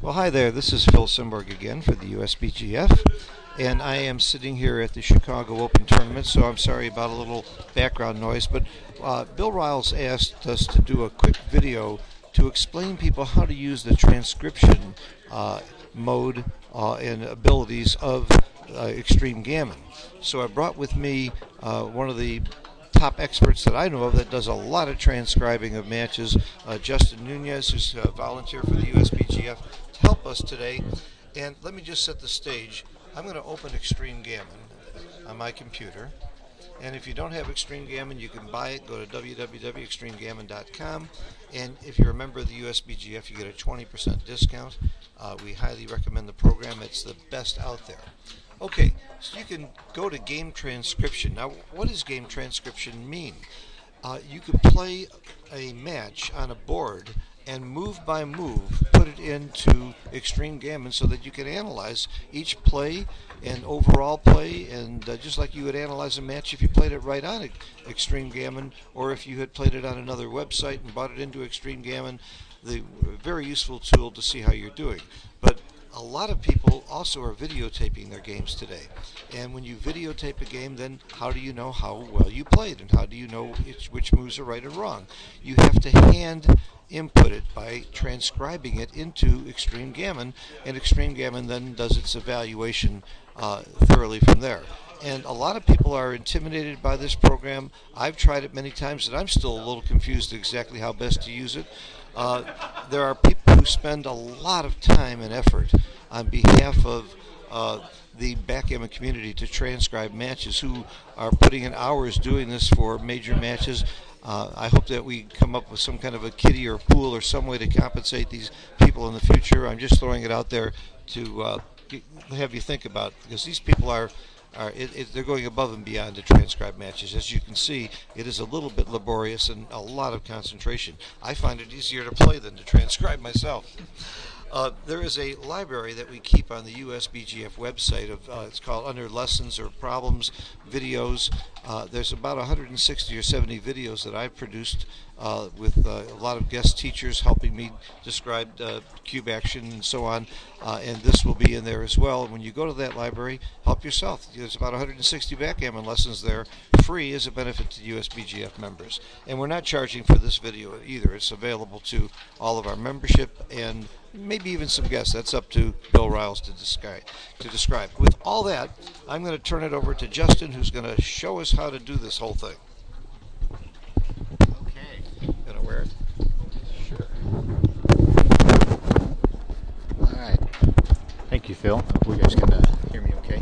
Well, hi there. This is Phil Simberg again for the USBGF, and I am sitting here at the Chicago Open Tournament, so I'm sorry about a little background noise, but Bill Riles asked us to do a quick video to explain people how to use the transcription mode and abilities of Extreme Gammon. So I brought with me one of the top experts that I know of that does a lot of transcribing of matches, Justin Nunez, who's a volunteer for the USBGF, to help us today. And let me just set the stage. I'm going to open Extreme Gammon on my computer. And if you don't have Extreme Gammon, you can buy it. Go to www.extremegammon.com. And if you're a member of the USBGF, you get a 20% discount. We highly recommend the program. It's the best out there. Okay, so you can go to game transcription. Now, what does game transcription mean? You can play a match on a board and move by move put it into Extreme Gammon so that you can analyze each play and overall play, and just like you would analyze a match if you played it right on Extreme Gammon, or if you had played it on another website and brought it into Extreme Gammon. The very useful tool to see how you're doing. But a lot of people also are videotaping their games today. And when you videotape a game, then how do you know how well you played? And how do you know which moves are right or wrong? You have to hand input it by transcribing it into Extreme Gammon, and Extreme Gammon then does its evaluation thoroughly from there. And a lot of people are intimidated by this program. I've tried it many times, and I'm still a little confused exactly how best to use it. There are people who spend a lot of time and effort on behalf of the backgammon community to transcribe matches, who are putting in hours doing this for major matches. I hope that we come up with some kind of a kitty or pool or some way to compensate these people in the future. I'm just throwing it out there to have you think about, because these people they're going above and beyond to transcribe matches. As you can see, it is a little bit laborious and a lot of concentration. I find it easier to play than to transcribe myself. There is a library that we keep on the USBGF website. It's called under Lessons or Problems Videos. There's about 160 or 70 videos that I've produced with a lot of guest teachers helping me describe cube action and so on. And this will be in there as well. When you go to that library, help yourself. There's about 160 backgammon lessons there, free as a benefit to USBGF members. And we're not charging for this video either. It's available to all of our membership and maybe even some guests. That's up to Bill Riles to describe. With all that, I'm going to turn it over to Justin, who's going to show us how to do this whole thing. Okay. Gonna wear it? Sure. All right. Thank you, Phil. Hope you guys can hear me okay.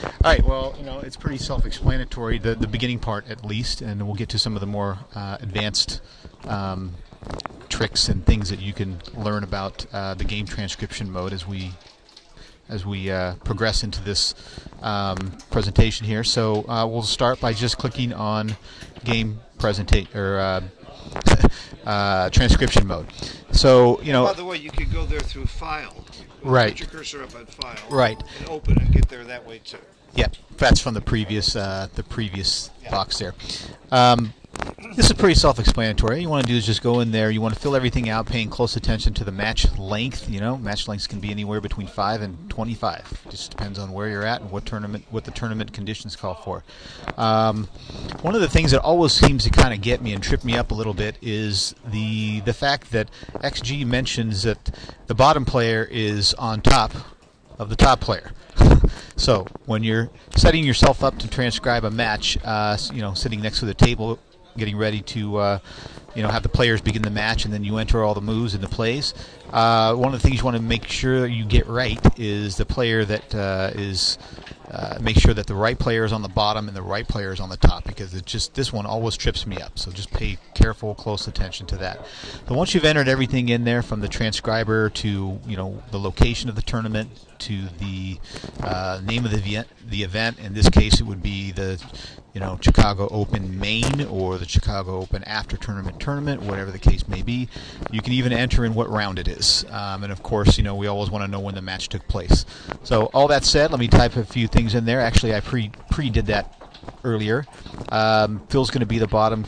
All right. Well, it's pretty self-explanatory, the beginning part at least, and we'll get to some of the more advanced tricks and things that you can learn about the game transcription mode as we progress into this presentation here. So we'll start by just clicking on game transcription mode. So By the way, you can go there through File. Right. Put your cursor up on File. Right. And open and get there that way too. Yeah, that's from the previous box there. This is pretty self-explanatory. All you want to do is just go in there. You want to fill everything out, paying close attention to the match length. Match lengths can be anywhere between 5 and 25. Just depends on where you're at and what the tournament conditions call for. One of the things that always seems to kind of get me and trip me up a little bit is the fact that XG mentions that the bottom player is on top of the top player. So when you're setting yourself up to transcribe a match, sitting next to the table, getting ready to have the players begin the match, and then you enter all the moves and the plays. One of the things you want to make sure you get right is the player that make sure that the right player is on the bottom and the right player is on the top, because this one always trips me up. So just pay careful, close attention to that. So once you've entered everything in there, from the transcriber to the location of the tournament to the name of the event. In this case, it would be the Chicago Open main or the Chicago Open after tournament, whatever the case may be. You can even enter in what round it is. And of course, we always want to know when the match took place. So all that said, let me type a few things in there. Actually, I pre-did that earlier, Phil's going to be the bottom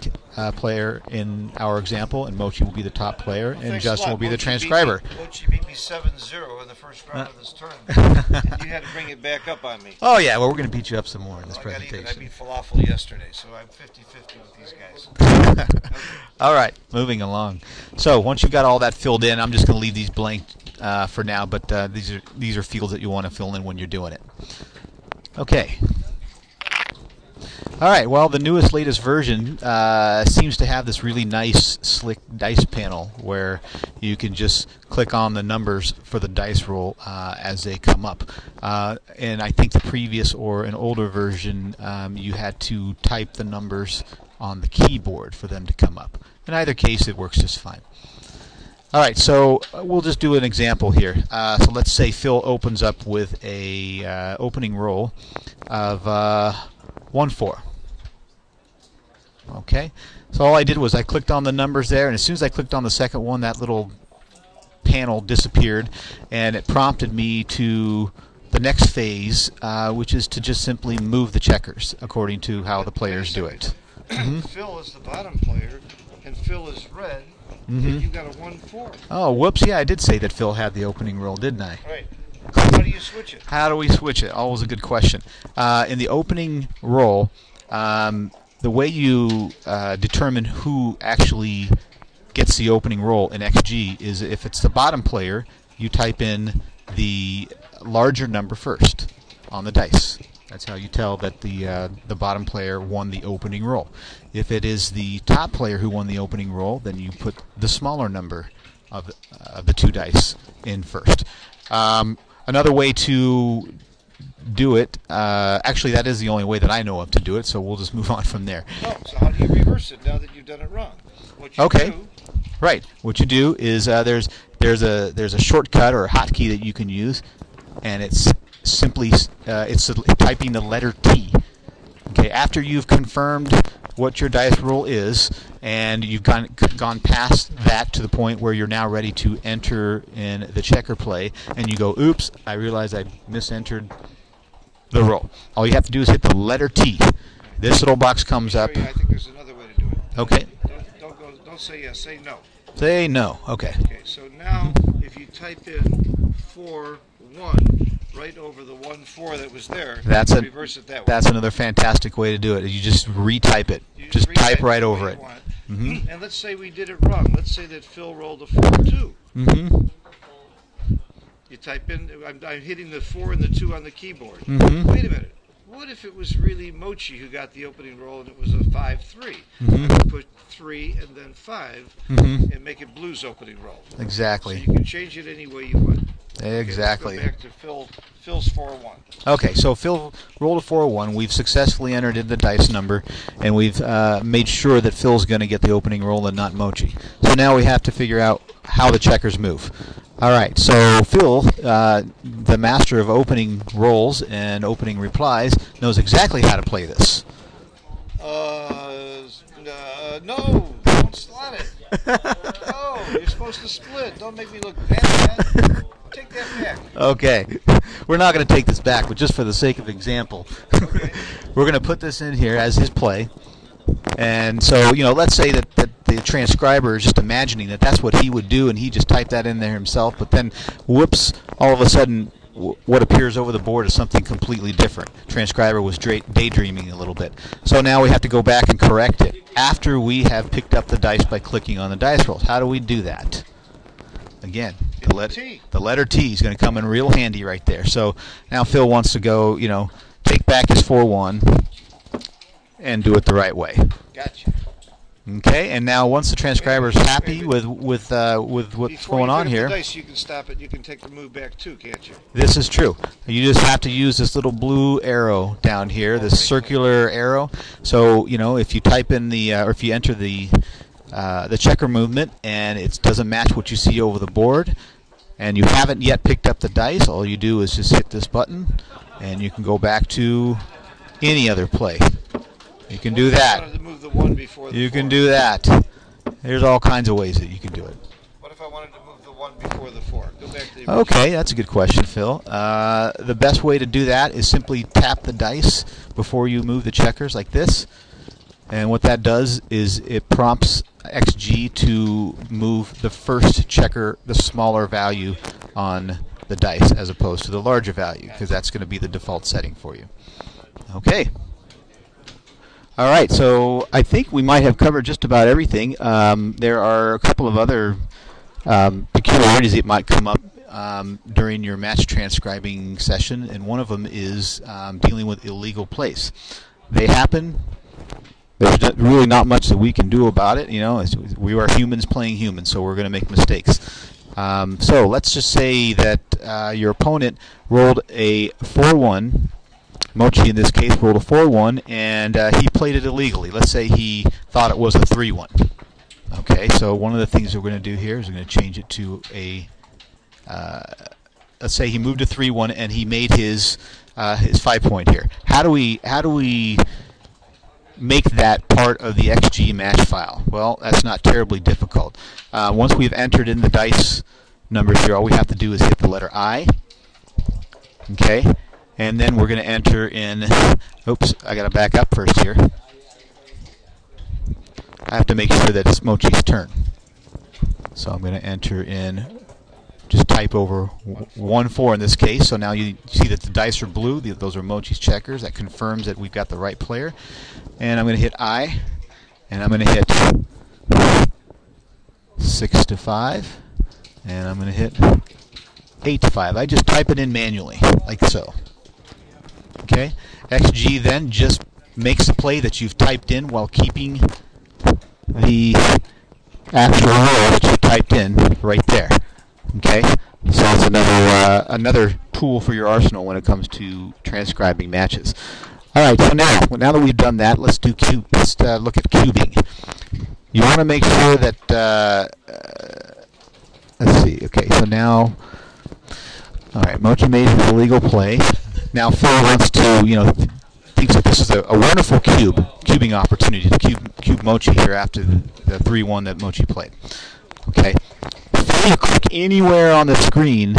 player in our example, and Mochi will be the top player, and Justin will be the transcriber. Mochi beat me 7-0 in the first round of this tournament. And you had to bring it back up on me. Oh, yeah, well, we're going to beat you up some more in this presentation. I beat Falafel yesterday, so I'm 50-50 with these guys. Okay. All right, moving along. So once you've got all that filled in, I'm just going to leave these blank for now, but these are fields that you want to fill in when you're doing it. Okay. All right, well, the newest, latest version seems to have this really nice, slick dice panel where you can just click on the numbers for the dice roll as they come up. And I think the previous or an older version, you had to type the numbers on the keyboard for them to come up. In either case, it works just fine. All right, so we'll just do an example here. So let's say Phil opens up with a opening roll of 1-4. Okay, so all I did was I clicked on the numbers there, and as soon as I clicked on the second one, that little panel disappeared, and it prompted me to the next phase, which is to just simply move the checkers according to how the players do it. Phil is the bottom player, and Phil is red, and you got a 1-4. Oh, whoops, yeah, I did say that Phil had the opening roll, didn't I? Right. How do you switch it? How do we switch it? Always a good question. In the opening roll, the way you determine who actually gets the opening roll in XG is if it's the bottom player, you type in the larger number first on the dice. That's how you tell that the bottom player won the opening roll. If it is the top player who won the opening roll, then you put the smaller number of the two dice in first. Another way to do it, actually that is the only way that I know of to do it, so we'll just move on from there. Oh, so how do you reverse it now that you've done it wrong? What you do, right. What you do is there's a shortcut or a hotkey that you can use, and it's simply it's typing the letter T. Okay, after you've confirmed what your dice roll is, and you've gone past that to the point where you're now ready to enter in the checker play, and you go, oops, I realize I misentered the roll. All you have to do is hit the letter T. This little box comes up. I think there's another way to do it. Okay. Don't say yes, say no. Say no. Okay. Okay, so now if you type in 4-1 right over the 1-4 that was there, reverse it that way. That's another fantastic way to do it. You just retype it. Just type right over it. And let's say we did it wrong. Let's say that Phil rolled a 4-2. You type in, I'm hitting the 4 and the 2 on the keyboard. Wait a minute. What if it was really Mochi who got the opening roll and it was a 5-3? I would put 3 and then 5 and make it Blue's opening roll. Exactly. So you can change it any way you want. Exactly. Okay, let's go back to Phil's 4-1. Okay, so Phil rolled a 4-1. We've successfully entered in the dice number, and we've made sure that Phil's going to get the opening roll and not Mochi. So now we have to figure out how the checkers move. All right, so Phil, the master of opening rolls and opening replies, knows exactly how to play this. No, don't slot it. No, you're supposed to split. Don't make me look bad. Take that back. Okay, we're not going to take this back, but just for the sake of example, we're going to put this in here as his play. And so, let's say that the transcriber is just imagining that that's what he would do, and he just typed that in there himself, but then, whoops, all of a sudden, what appears over the board is something completely different. Transcriber was daydreaming a little bit. So now we have to go back and correct it after we have picked up the dice by clicking on the dice rolls. How do we do that? Again, the letter T is going to come in real handy right there. So now Phil wants to go, take back his 4-1 and do it the right way. Gotcha. Okay, and now once the transcriber is happy with what's going on here, the dice, you can stop it. You can take the move back too, can't you? This is true. You just have to use this little blue arrow down here, this circular arrow. So if you type in or if you enter the checker movement and it doesn't match what you see over the board, and you haven't yet picked up the dice, all you do is just hit this button, and you can go back to any other play. You can do that. You can do that. There's all kinds of ways that you can do it. What if I wanted to move the 1 before the 4? Go back to the Okay, that's a good question, Phil. The best way to do that is simply tap the dice before you move the checkers like this. And what that does is it prompts XG to move the first checker, the smaller value on the dice, as opposed to the larger value, because that's going to be the default setting for you. Okay. All right, so I think we might have covered just about everything. There are a couple of other peculiarities that might come up during your match transcribing session, and one of them is dealing with illegal plays. They happen. There's really not much that we can do about it. You know, we are humans playing humans, so we're going to make mistakes. So let's just say that your opponent rolled a 4-1. Mochi, in this case, rolled a 4-1, and he played it illegally. Let's say he thought it was a 3-1. Okay, so one of the things we're going to do here is we're going to change it to a. Let's say he moved to 3-1 and he made his 5-point here. How do we make that part of the XG match file? Well, that's not terribly difficult. Once we've entered in the dice numbers here, all we have to do is hit the letter I. Okay, and then we're going to enter in. Oops, I got to back up first here. I have to make sure that it's Mochi's turn. So I'm going to enter in. Just type over 1-4 in this case. So now you see that the dice are blue. Those are Mochi's checkers. That confirms that we've got the right player. And I'm going to hit I, and I'm going to hit 6-5, and I'm going to hit 8-5. I just type it in manually, like so. Okay. XG then just makes the play that you've typed in while keeping the actual roll that you typed in right there. Okay, so that's another tool for your arsenal when it comes to transcribing matches. All right, so now that we've done that, let's look at cubing. You want to make sure that let's see. Okay, so now, all right, Mochi made an illegal play. Now Phil wants to, thinks that this is a wonderful cubing opportunity to cube Mochi here after the 3-1 that Mochi played. Okay. If you click anywhere on the screen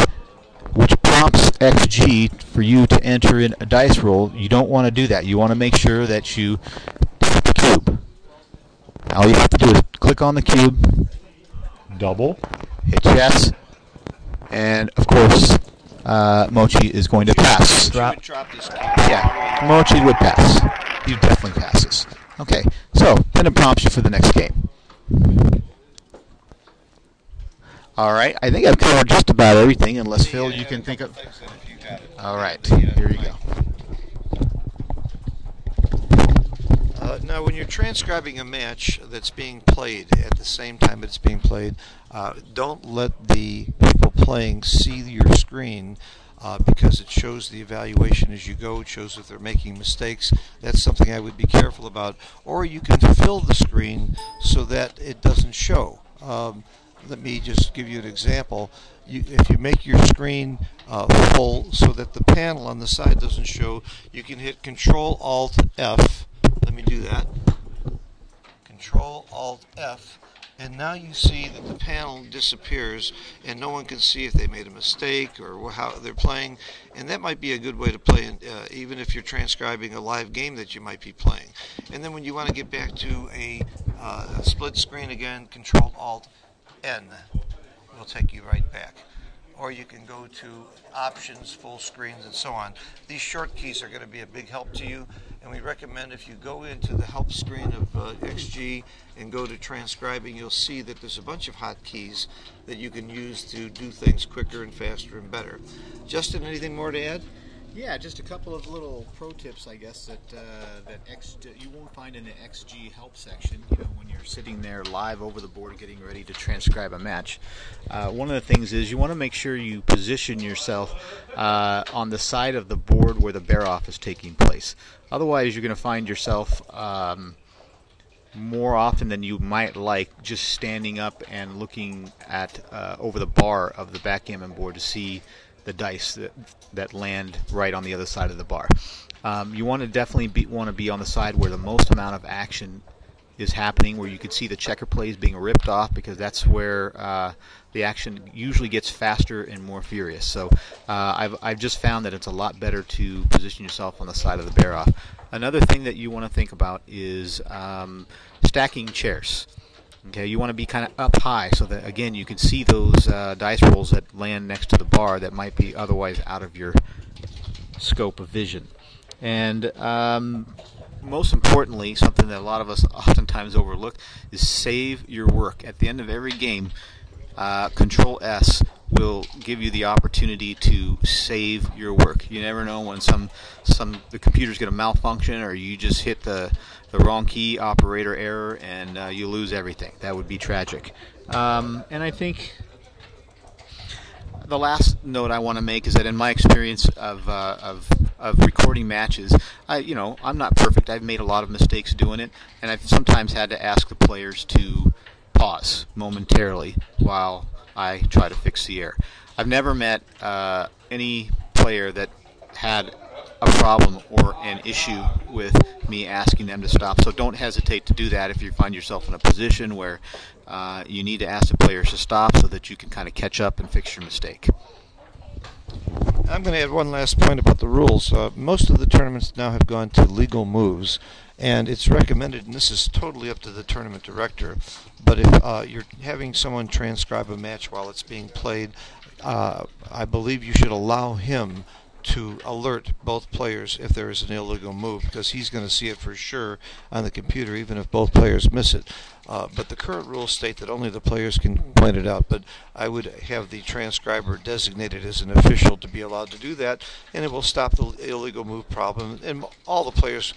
which prompts XG for you to enter in a dice roll, you don't want to do that. You want to make sure that you hit the cube. All you have to do is click on the cube, double, hit yes, and of course Mochi is going to pass. Yeah, Mochi would pass. He definitely passes. Okay, so then it prompts you for the next game. All right, I think I've covered just about everything, unless Phil, you can think of. All right, here you go. Now, when you're transcribing a match that's being played at the same time it's being played, don't let the people playing see your screen because it shows the evaluation as you go. It shows if they're making mistakes. That's something I would be careful about. Or you can fill the screen so that it doesn't show. Let me just give you an example. If you make your screen full so that the panel on the side doesn't show, you can hit Control-Alt-F. Let me do that. Control-Alt-F. And now you see that the panel disappears and no one can see if they made a mistake or how they're playing. And that might be a good way to play, even if you're transcribing a live game that you might be playing. And then when you want to get back to a split screen again, Control-Alt-N will take you right back. Or you can go to options, full screens, and so on. These short keys are going to be a big help to you, and we recommend if you go into the help screen of XG and go to transcribing, you'll see that there's a bunch of hotkeys that you can use to do things quicker and faster and better. Justin, anything more to add? Yeah, just a couple of little pro tips, I guess, that you won't find in the XG help section. When you're sitting there live over the board getting ready to transcribe a match. One of the things is you want to make sure you position yourself on the side of the board where the bear-off is taking place. Otherwise, you're going to find yourself more often than you might like just standing up and looking at over the bar of the backgammon board to see the dice that land right on the other side of the bar. You want to definitely be on the side where the most amount of action is happening, where you could see the checker plays being ripped off, because that's where the action usually gets faster and more furious. So I've just found that it's a lot better to position yourself on the side of the bear off. Another thing that you want to think about is stacking chairs. Okay, you want to be kind of up high so that, again, you can see those dice rolls that land next to the bar that might be otherwise out of your scope of vision. And most importantly, something that a lot of us oftentimes overlook is save your work. At the end of every game, Control S will give you the opportunity to save your work. You never know when the computer's going to malfunction, or you just hit the wrong key, operator error, and you lose everything. That would be tragic. And I think the last note I want to make is that in my experience of recording matches, I'm not perfect. I've made a lot of mistakes doing it, and I've sometimes had to ask the players to pause momentarily while I try to fix the error. I've never met any player that had a problem or an issue with me asking them to stop, so don't hesitate to do that if you find yourself in a position where you need to ask the players to stop so that you can kind of catch up and fix your mistake. I'm going to add one last point about the rules. Most of the tournaments now have gone to legal moves, and it's recommended, and this is totally up to the tournament director, but if you're having someone transcribe a match while it's being played, I believe you should allow him to alert both players if there is an illegal move, because he's going to see it for sure on the computer, even if both players miss it. But the current rules state that only the players can point it out, but I would have the transcriber designated as an official to be allowed to do that, and it will stop the illegal move problem. And all the players,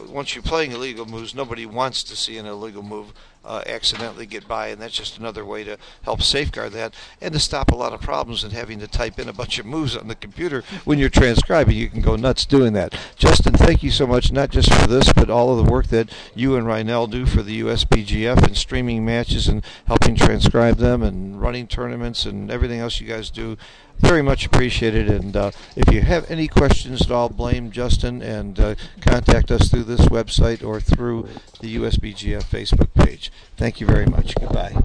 once you're playing illegal moves, nobody wants to see an illegal move accidentally get by, and that's just another way to help safeguard that and to stop a lot of problems and having to type in a bunch of moves on the computer when you're transcribing. You can go nuts doing that. Justin, thank you so much, not just for this, but all of the work that you and Reinel do for the USBGF and streaming matches and helping transcribe them and running tournaments and everything else you guys do. Very much appreciated, and if you have any questions at all, blame Justin and contact us through this website or through the USBGF Facebook page. Thank you very much. Goodbye.